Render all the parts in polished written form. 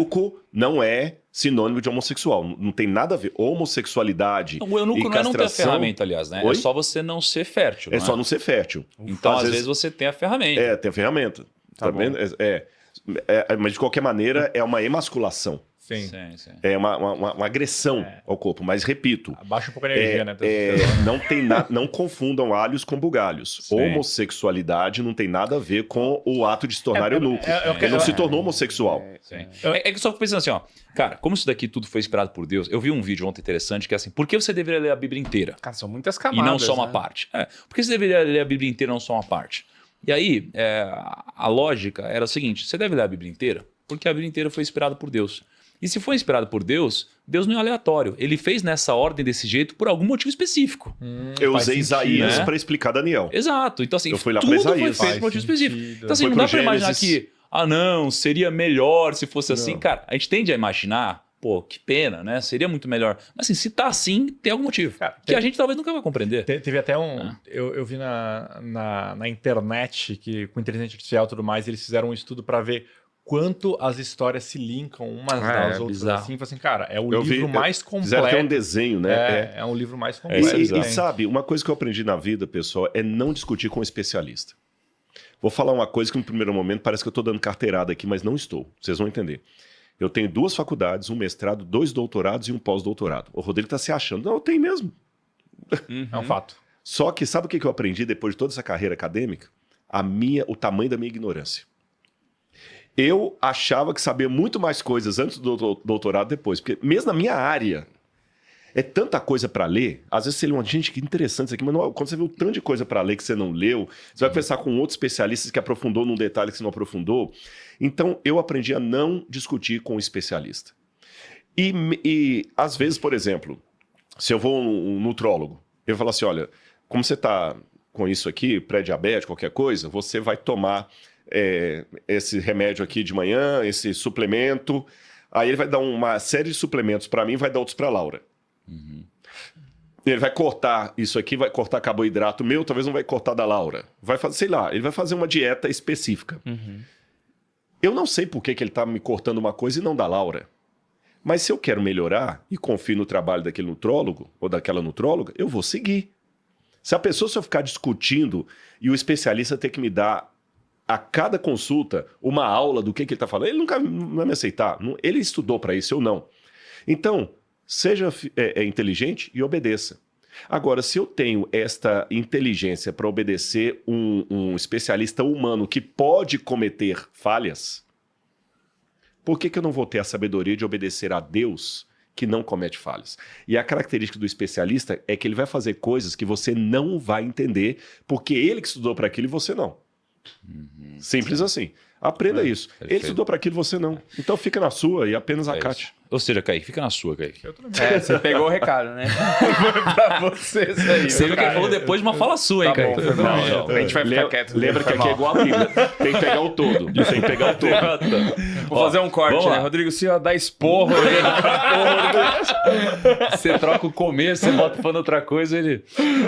eunuco não é sinônimo de homossexual. Não tem nada a ver. Homossexualidade O eunuco e não é não ter a castração... ferramenta, aliás, né? Oi? É só você não ser fértil. É só não ser fértil. Então, às vezes, você tem a ferramenta. Tem a ferramenta. Tá vendo? Mas, de qualquer maneira, é uma emasculação. Sim. É uma agressão ao corpo. Mas, repito... Abaixa um pouco a energia, né? Não tem não confundam alhos com bugalhos. Sim. Homossexualidade não tem nada a ver com o ato de se tornar eunuco. Ele não se tornou homossexual. Sim. É que eu só fico pensando assim, ó. Cara, como isso daqui tudo foi inspirado por Deus, eu vi um vídeo ontem interessante que é assim, por que você deveria ler a Bíblia inteira? Cara, são muitas E camadas, não só uma né? parte. Por que você deveria ler a Bíblia inteira e não só uma parte? E aí, a lógica era o seguinte, você deve ler a Bíblia inteira porque a Bíblia inteira foi inspirada por Deus. E se foi inspirado por Deus, Deus não é aleatório. Ele fez nessa ordem, desse jeito, por algum motivo específico. Eu faz usei sentido, Isaías né? para explicar Daniel. Exato. Então, assim, Eu fui lá pra tudo foi Isaías. feito Faz por motivo sentido. específico. Então, assim, Foi não pro dá pra imaginar Gênesis. que, não, seria melhor se fosse assim. Não. Cara, a gente tende a imaginar, pô, que pena, né? Seria muito melhor. Mas, assim, se tá assim, tem algum motivo. Cara, que a gente talvez nunca vai compreender. Teve até eu vi na internet que com inteligência artificial e tudo mais, eles fizeram um estudo para ver quanto as histórias se linkam umas das outras. bizarro. Assim, assim, cara, é o Eu livro vi, mais fizeram até um completo. desenho, né? É um livro mais É, completo. isso é E bizarro. sabe, uma coisa que eu aprendi na vida, pessoal, é não discutir com um especialista. Vou falar uma coisa que no primeiro momento parece que eu estou dando carteirada aqui, mas não estou. Vocês vão entender. Eu tenho 2 faculdades, um mestrado, 2 doutorados e um pós-doutorado. O Rodrigo está se achando. Não, eu tenho mesmo. É um fato. Só que sabe o que eu aprendi depois de toda essa carreira acadêmica? O tamanho da minha ignorância. Eu achava que sabia muito mais coisas antes do doutorado depois. Porque mesmo na minha área, é tanta coisa para ler. Às vezes você lê uma gente que interessante isso aqui, mas quando você vê o tanto de coisa para ler que você não leu, você vai conversar com outros especialistas que aprofundou num detalhe que você não aprofundou. Então, eu aprendi a não discutir com o especialista. E às vezes, por exemplo, se eu vou um nutrólogo, eu falo assim, olha, como você está com isso aqui, pré-diabetes, qualquer coisa, você vai tomar esse remédio aqui de manhã, esse suplemento. Aí ele vai dar uma série de suplementos para mim e vai dar outros para Laura. Ele vai cortar isso aqui, vai cortar carboidrato meu, talvez não vai cortar da Laura. Vai fazer, sei lá, ele vai fazer uma dieta específica. Eu não sei por que ele está me cortando uma coisa e não da Laura. Mas se eu quero melhorar e confio no trabalho daquele nutrólogo ou daquela nutróloga, eu vou seguir. Se eu ficar discutindo e o especialista ter que me dar a cada consulta uma aula do que ele está falando, ele nunca vai me aceitar. Ele estudou para isso, eu não. Então, seja inteligente e obedeça. Agora, se eu tenho esta inteligência para obedecer um especialista humano que pode cometer falhas, por que eu não vou ter a sabedoria de obedecer a Deus que não comete falhas? E a característica do especialista é que ele vai fazer coisas que você não vai entender, porque ele que estudou para aquilo e você não. Simples assim. Aprenda isso. Perfeito. Ele estudou para aquilo, você não. Então fica na sua e apenas acate. Ou seja, Kaique, fica na sua, Kaique. Você pegou o recado, né? Foi pra você isso aí. Você viu que ele falou depois de uma fala sua, hein, Tá bom, Kaique? foi pra mim. Não. A gente vai ficar quieto. Lembra que aqui é igual a Bíblia. Tem que pegar o todo. Tem que pegar o todo. Vou fazer um corte, vamos né? lá. Rodrigo, se eu dar esporro, Você troca o começo, você bota falando outra coisa, ele...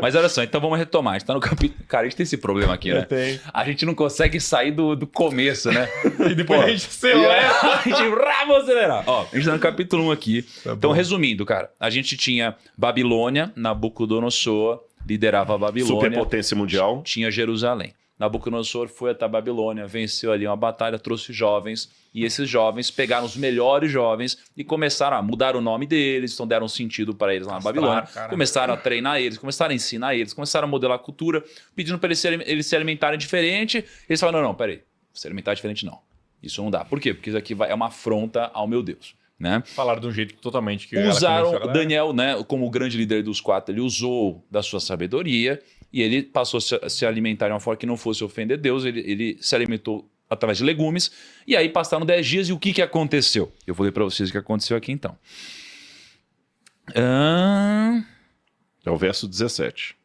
Mas olha só, então vamos retomar. A gente tá no capítulo... Cara, a gente tem esse problema aqui, né? Tem. A gente não consegue sair do começo, né? E depois a gente A gente vamos acelerar. Ó, a gente tá no capítulo 1 aqui. Tá Então, bom. resumindo, cara, a gente tinha Babilônia, Nabucodonosor liderava a Babilônia. Superpotência mundial. Tinha Jerusalém. Nabucodonosor foi até a Babilônia, venceu ali uma batalha, trouxe jovens, e esses jovens pegaram os melhores jovens e começaram a mudar o nome deles, então deram sentido para eles lá na Babilônia, cara. começaram a treinar eles, começaram a ensinar eles, começaram a modelar a cultura, pedindo para eles se alimentarem diferente. Eles falaram, não, peraí, se alimentar diferente não. Isso não dá. Por quê? Porque isso aqui é uma afronta ao meu Deus. Né? Falaram de um jeito totalmente que Usaram ela Daniel, né, como o grande líder dos 4, ele usou da sua sabedoria e ele passou a se alimentar de uma forma que não fosse ofender Deus, ele se alimentou através de legumes, e aí passaram 10 dias e o que aconteceu? Eu vou ler para vocês o que aconteceu aqui então. É o verso 17.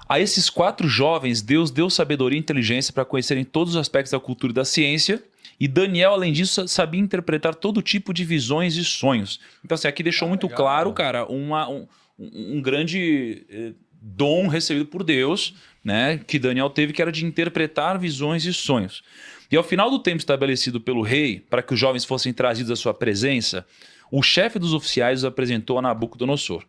A esses 4 jovens, Deus deu sabedoria e inteligência para conhecerem todos os aspectos da cultura e da ciência. E Daniel, além disso, sabia interpretar todo tipo de visões e sonhos. Então, assim, aqui deixou muito claro, cara, um grande dom recebido por Deus, né, que Daniel teve, que era de interpretar visões e sonhos. E ao final do tempo estabelecido pelo rei, para que os jovens fossem trazidos à sua presença, o chefe dos oficiais os apresentou a Nabucodonosor.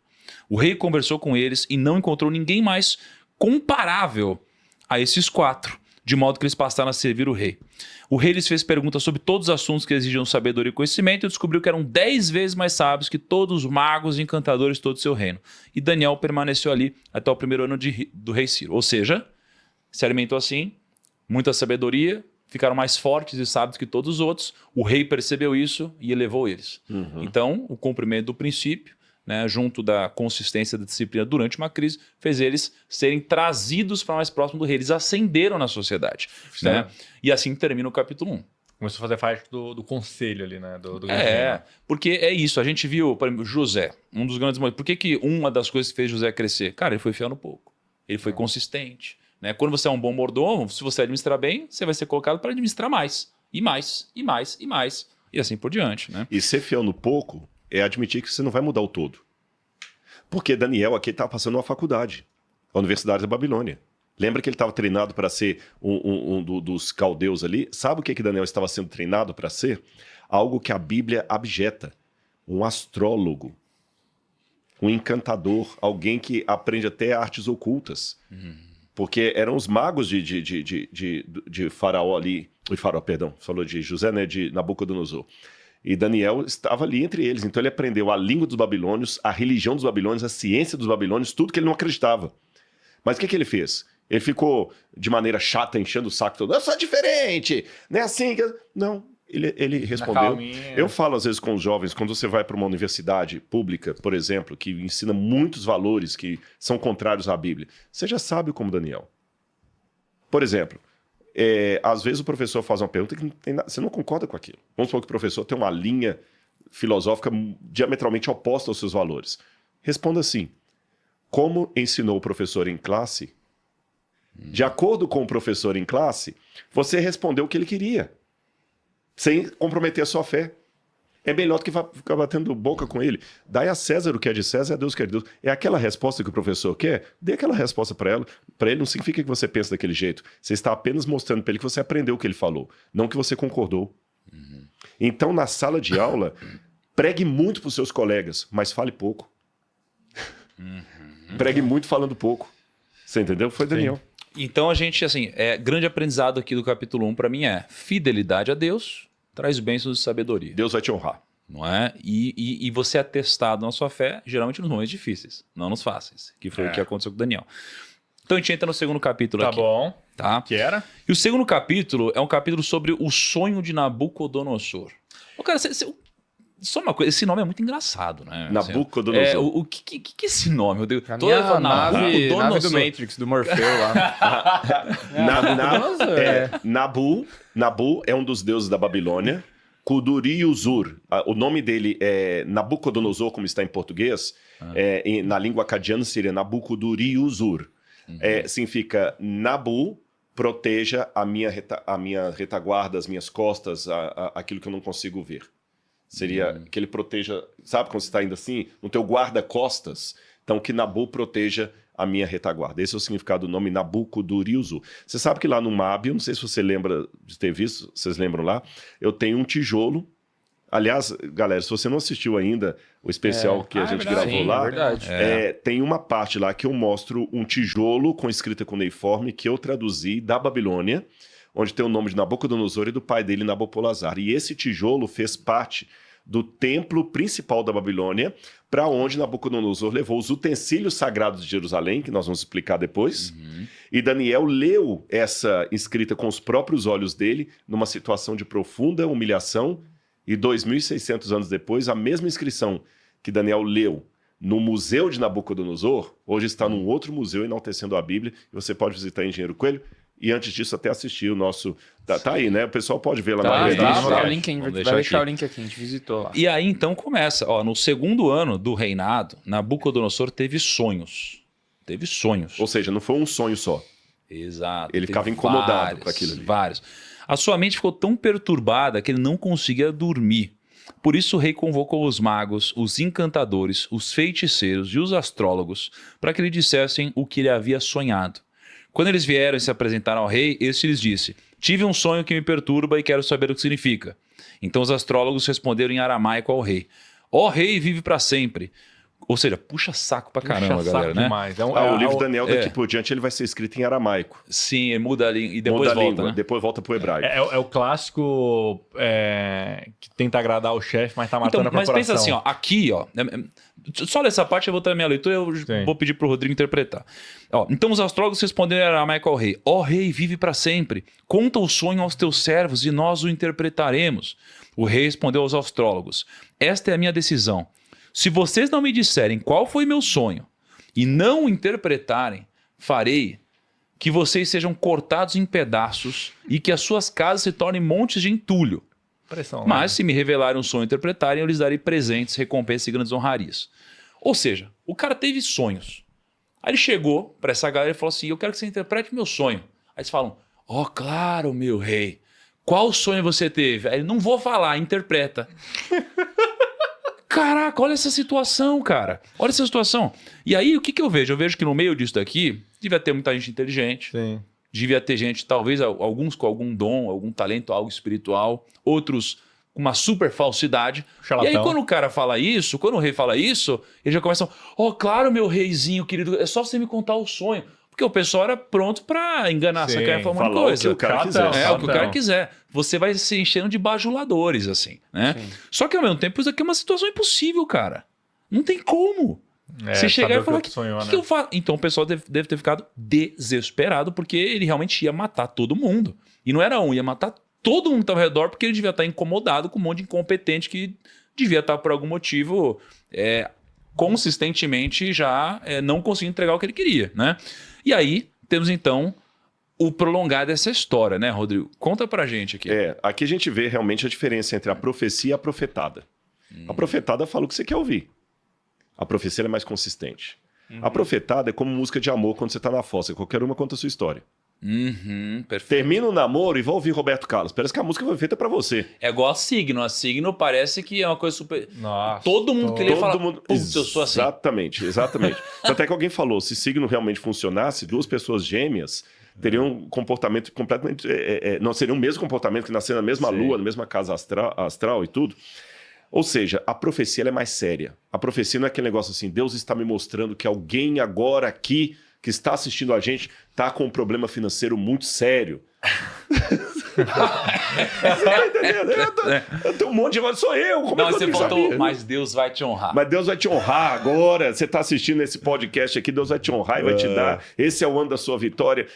O rei conversou com eles e não encontrou ninguém mais comparável a esses 4, de modo que eles passaram a servir o rei. O rei lhes fez perguntas sobre todos os assuntos que exigiam sabedoria e conhecimento e descobriu que eram 10 vezes mais sábios que todos os magos e encantadores de todo o seu reino. E Daniel permaneceu ali até o primeiro ano do rei Ciro. Ou seja, se alimentou assim, muita sabedoria, ficaram mais fortes e sábios que todos os outros. O rei percebeu isso e elevou eles. Então, o cumprimento do princípio, né, junto da consistência da disciplina durante uma crise, fez eles serem trazidos para mais próximo do rei. Eles ascenderam na sociedade. Né? E assim termina o capítulo 1. Começou a fazer parte do conselho ali, né? Do porque é isso. A gente viu, por exemplo, José, um dos grandes... Por que uma das coisas que fez José crescer? Cara, ele foi fiel no pouco. Ele foi consistente. Né? Quando você é um bom mordomo, se você administrar bem, você vai ser colocado para administrar mais. E mais, e mais, e mais. E assim por diante. Né? E ser fiel no pouco é admitir que você não vai mudar o todo. Porque Daniel aqui estava passando uma faculdade, a Universidade da Babilônia. Lembra que ele estava treinado para ser dos caldeus ali? Sabe o que Daniel estava sendo treinado para ser? Algo que a Bíblia abjeta. Um astrólogo, um encantador, alguém que aprende até artes ocultas. Porque eram os magos de Faraó ali, falou de José, né, de Nabucodonosor. E Daniel estava ali entre eles. Então ele aprendeu a língua dos babilônios, a religião dos babilônios, a ciência dos babilônios, tudo que ele não acreditava. Mas o que ele fez? Ele ficou de maneira chata, enchendo o saco todo. Eu sou diferente, não é assim que... Não, ele respondeu. Eu falo às vezes com os jovens, quando você vai para uma universidade pública, por exemplo, que ensina muitos valores que são contrários à Bíblia, você já sabe como Daniel. Por exemplo, às vezes o professor faz uma pergunta que você não concorda com aquilo. Vamos supor que o professor tem uma linha filosófica diametralmente oposta aos seus valores. Responda assim: como ensinou o professor em classe? De acordo com o professor em classe, você respondeu o que ele queria, sem comprometer a sua fé. É melhor do que ficar batendo boca com ele. Dai a César o que é de César e a Deus o que é de Deus. É aquela resposta que o professor quer? Dê aquela resposta para ela. Para ele não significa que você pensa daquele jeito. Você está apenas mostrando para ele que você aprendeu o que ele falou, não que você concordou. Então, na sala de aula, pregue muito para os seus colegas, mas fale pouco. Pregue muito falando pouco. Você entendeu? Foi Daniel. Sim. Então a gente, assim, grande aprendizado aqui do capítulo 1 para mim é fidelidade a Deus traz bênçãos de sabedoria. Deus vai te honrar. Não é? E você é testado na sua fé, geralmente nos momentos difíceis, não nos fáceis, que foi o que aconteceu com Daniel. Então a gente entra no segundo capítulo aqui. Tá bom. Tá? Que era? E o segundo capítulo é um capítulo sobre o sonho de Nabucodonosor. Ô, cara, só uma coisa, esse nome é muito engraçado, né? Nabucodonosor. O que é esse nome? A minha nave do Matrix, do Morfeu lá. Nabu é um dos deuses da Babilônia. Kuduriuzur, o nome dele é Nabucodonosor, como está em português. Na língua acadiana seria Nabucoduriuzur. Significa Nabu, proteja a minha retaguarda, as minhas costas, aquilo que eu não consigo ver. Seria que ele proteja, sabe quando você está indo assim? No teu guarda-costas. Então, que Nabu proteja a minha retaguarda. Esse é o significado do nome Nabucoduriuzur. Você sabe que lá no MAB, eu não sei se você lembra de ter visto, vocês lembram lá, eu tenho um tijolo. Aliás, galera, se você não assistiu ainda o especial que a gente gravou lá, tem uma parte lá que eu mostro um tijolo com escrita cuneiforme que eu traduzi da Babilônia, onde tem o nome de Nabucodonosor e do pai dele, Nabopolassar. E esse tijolo fez parte do templo principal da Babilônia, para onde Nabucodonosor levou os utensílios sagrados de Jerusalém, que nós vamos explicar depois. E Daniel leu essa escrita com os próprios olhos dele, numa situação de profunda humilhação, e 2.600 anos depois, a mesma inscrição que Daniel leu no museu de Nabucodonosor, hoje está num outro museu enaltecendo a Bíblia, e você pode visitar Engenheiro Coelho, e antes disso até assistir o nosso... Tá aí, né? O pessoal pode ver lá na rede. Vai deixar o link aqui, a gente visitou lá. E aí então começa, no segundo ano do reinado, Nabucodonosor teve sonhos. Teve sonhos. Ou seja, não foi um sonho só. Exato. Ele ficava incomodado com aquilo ali. Vários. A sua mente ficou tão perturbada que ele não conseguia dormir. Por isso o rei convocou os magos, os encantadores, os feiticeiros e os astrólogos para que lhe dissessem o que ele havia sonhado. Quando eles vieram e se apresentaram ao rei, este lhes disse: Tive um sonho que me perturba e quero saber o que significa. Então os astrólogos responderam em aramaico ao rei. Ó rei, vive para sempre. Ou seja, puxa saco pra caramba, Puxa galera, saco né? demais. O livro Daniel, daqui por diante, ele vai ser escrito em aramaico. Sim, ele muda a língua e depois Muda a volta, língua, né? depois volta pro hebraico. É o clássico que tenta agradar o chefe, mas tá matando Então, a mas corporação. pensa assim, ó, aqui, ó, só nessa parte eu vou ter a minha leitura, eu Sim. vou pedir pro Rodrigo interpretar. Ó, então os astrólogos responderam em aramaico ao rei: ó rei, vive para sempre, conta o sonho aos teus servos e nós o interpretaremos. O rei respondeu aos astrólogos: esta é a minha decisão. Se vocês não me disserem qual foi meu sonho e não o interpretarem, farei que vocês sejam cortados em pedaços e que as suas casas se tornem montes de entulho. Pressão, Mas se me revelarem um sonho e interpretarem, eu lhes darei presentes, recompensas e grandes honrarias. Ou seja, o cara teve sonhos. Aí ele chegou para essa galera e falou assim: eu quero que você interprete meu sonho. Aí eles falam: ó, claro, meu rei. Qual sonho você teve? Aí ele: não vou falar, interpreta. Caraca, olha essa situação, cara. Olha essa situação. E aí, o que eu vejo? Eu vejo que no meio disso daqui, devia ter muita gente inteligente. Sim. Devia ter gente, talvez alguns com algum dom, algum talento, algo espiritual. Outros com uma super falsidade. Charlatão. E aí, quando o cara fala isso, quando o rei fala isso, eles já começam: ó, claro, meu reizinho querido, é só você me contar o sonho. Porque o pessoal era pronto pra enganar, Sim, sacar e falar um monte de falar o coisa. que o cara quiser. É, o que o cara quiser. Você vai se enchendo de bajuladores, assim, né? Sim. Só que ao mesmo tempo, isso aqui é uma situação impossível, cara. Não tem como. Você chegar saber e o falar: que tu sonhou, o né? que eu faço? Então o pessoal deve ter ficado desesperado, porque ele realmente ia matar todo mundo. E não era um, ia matar todo mundo que estava ao redor, porque ele devia estar incomodado com um monte de incompetente que devia estar, por algum motivo, consistentemente já não conseguindo entregar o que ele queria, né? E aí, temos então o prolongar dessa história, né, Rodrigo? Conta pra gente aqui. Aqui a gente vê realmente a diferença entre a profecia e a profetada. A profetada fala o que você quer ouvir. A profecia é mais consistente. A profetada é como música de amor quando você tá na fossa. Qualquer uma conta a sua história. Perfeito. Termina o namoro e vai ouvir Roberto Carlos. Parece que a música foi feita pra você. É igual a signo. A signo parece que é uma coisa super... Nossa, Todo mundo que lê fala: mundo... putz, eu sou assim. Exatamente. Até que alguém falou, se signo realmente funcionasse, duas pessoas gêmeas teriam um comportamento completamente... não seria o mesmo comportamento, que nasceram na mesma lua, na mesma casa astral e tudo. Ou seja, a profecia ela é mais séria. A profecia não é aquele negócio assim: Deus está me mostrando que alguém agora aqui que está assistindo a gente está com um problema financeiro muito sério. Você tá entendendo? Eu tenho um monte de... Sou eu. Como Não, é que você eu não faltou: sabia? mas Deus vai te honrar. Mas Deus vai te honrar agora. Você está assistindo esse podcast aqui, Deus vai te honrar e vai te dar. Esse é o ano da sua vitória.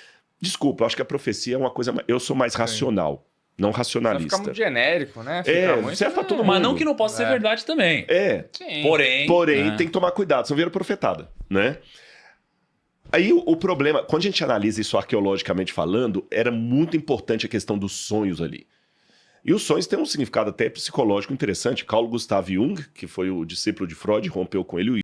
Desculpa, eu acho que a profecia é uma coisa... Eu sou mais racional, não Vai racionalista. ficar muito genérico, né? Fica muito... serve pra todo mundo. Mas não que não possa ser verdade também. Sim. Porém, Tem que tomar cuidado, senão vira profetada, né? Aí o problema, quando a gente analisa isso arqueologicamente falando, era muito importante a questão dos sonhos ali. E os sonhos têm um significado até psicológico interessante. Carl Gustav Jung, que foi o discípulo de Freud, rompeu com ele,